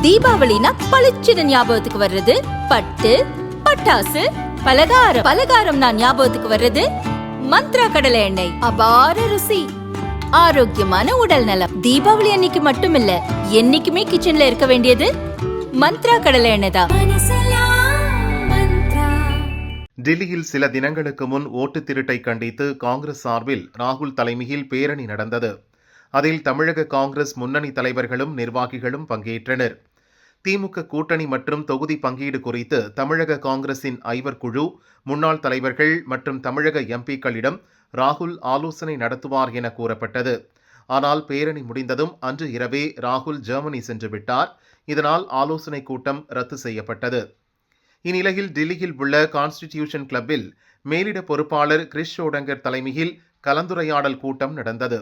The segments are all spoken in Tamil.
தீபாவளினா பளிச்சுன்னு ஞாபகத்துக்கு வர்றது பட்டு, பட்டாசு, பலகாரம். பலகாரம்னா ஞாபகத்துக்கு வர்றது மந்த்ரா கடலை எண்ணெய். அபார ருசி, ஆரோக்கியமான உடல் நலம். தீபாவளி அன்னைக்கு மட்டும் இல்ல, என்னைக்குமே கிச்சன்ல இருக்க வேண்டியது மந்த்ரா கடலை எண்ணெய் தான். டில்லியில் சில தினங்களுக்கு முன் ஓட்டு திருட்டை கண்டித்து காங்கிரஸ் சார்பில் ராகுல் தலைமையில் பேரணி நடந்தது. அதில் தமிழக காங்கிரஸ் முன்னணி தலைவர்களும் நிர்வாகிகளும் பங்கேற்றனர். திமுக கூட்டணி மற்றும் தொகுதி பங்கீடு குறித்து தமிழக காங்கிரசின் ஐவர் குழு, முன்னாள் தலைவர்கள் மற்றும் தமிழக எம்பிக்களிடம் ராகுல் ஆலோசனை நடத்துவார் என கூறப்பட்டது. ஆனால் பேரணி முடிந்ததும் அன்று இரவே ராகுல் ஜெர்மனி சென்று விட்டார். இதனால் ஆலோசனை கூட்டம் ரத்து செய்யப்பட்டது. இந்நிலையில் டில்லியில் உள்ள கான்ஸ்டிடியூஷன் கிளப்பில் மேலிட பொறுப்பாளர் கிரிஷ் ஷோடங்கர் தலைமையில் கலந்துரையாடல் கூட்டம் நடந்தது.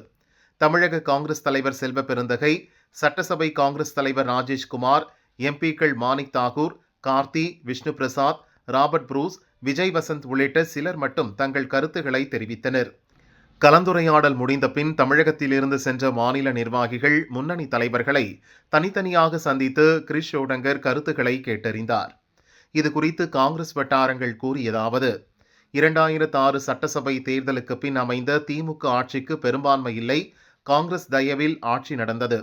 தமிழக காங்கிரஸ் தலைவர் செல்வ பெருந்தகை, சட்டசபை காங்கிரஸ் தலைவர் ராஜேஷ்குமார், எம்பிக்கள் மாணிக் தாகூர், கார்த்தி, விஷ்ணு பிரசாத், ராபர்ட் புரூஸ், விஜய் வசந்த் உள்ளிட்ட சிலர் மட்டும் தங்கள் கருத்துக்களை தெரிவித்தனர். கலந்துரையாடல் முடிந்த பின் தமிழகத்திலிருந்து சென்ற மாநில நிர்வாகிகள், முன்னணி தலைவர்களை தனித்தனியாக சந்தித்து கிரிஷ் ஷோடங்கர் கருத்துக்களை கேட்டறிந்தார். இதுகுறித்து காங்கிரஸ் வட்டாரங்கள் கூறியதாவது: 2006 சட்டசபை தேர்தலுக்கு பின் அமைந்த திமுக ஆட்சிக்கு பெரும்பான்மை இல்லை. காங்கிரஸ் தயவில் ஆட்சி நடந்தது.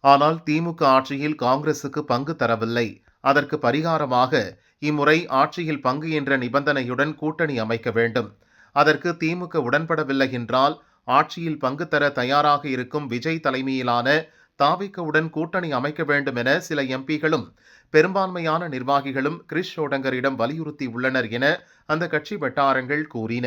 ஆனால் திமுக ஆட்சியில் காங்கிரசுக்கு பங்கு தரவில்லை. அதற்கு பரிகாரமாக இம்முறை ஆட்சியில் பங்கு என்ற நிபந்தனையுடன் கூட்டணி அமைக்க வேண்டும். அதற்கு திமுக உடன்படவில்லை என்றால் ஆட்சியில் பங்கு தர தயாராக இருக்கும் விஜய் தலைமையிலான தாவிகவுடன் கூட்டணி அமைக்க வேண்டும் என சில எம்பிகளும் பெரும்பான்மையான நிர்வாகிகளும் கிரிஷ் ஷோடங்கரிடம் வலியுறுத்தி உள்ளனர் என அந்த கட்சி வட்டாரங்கள் கூறின.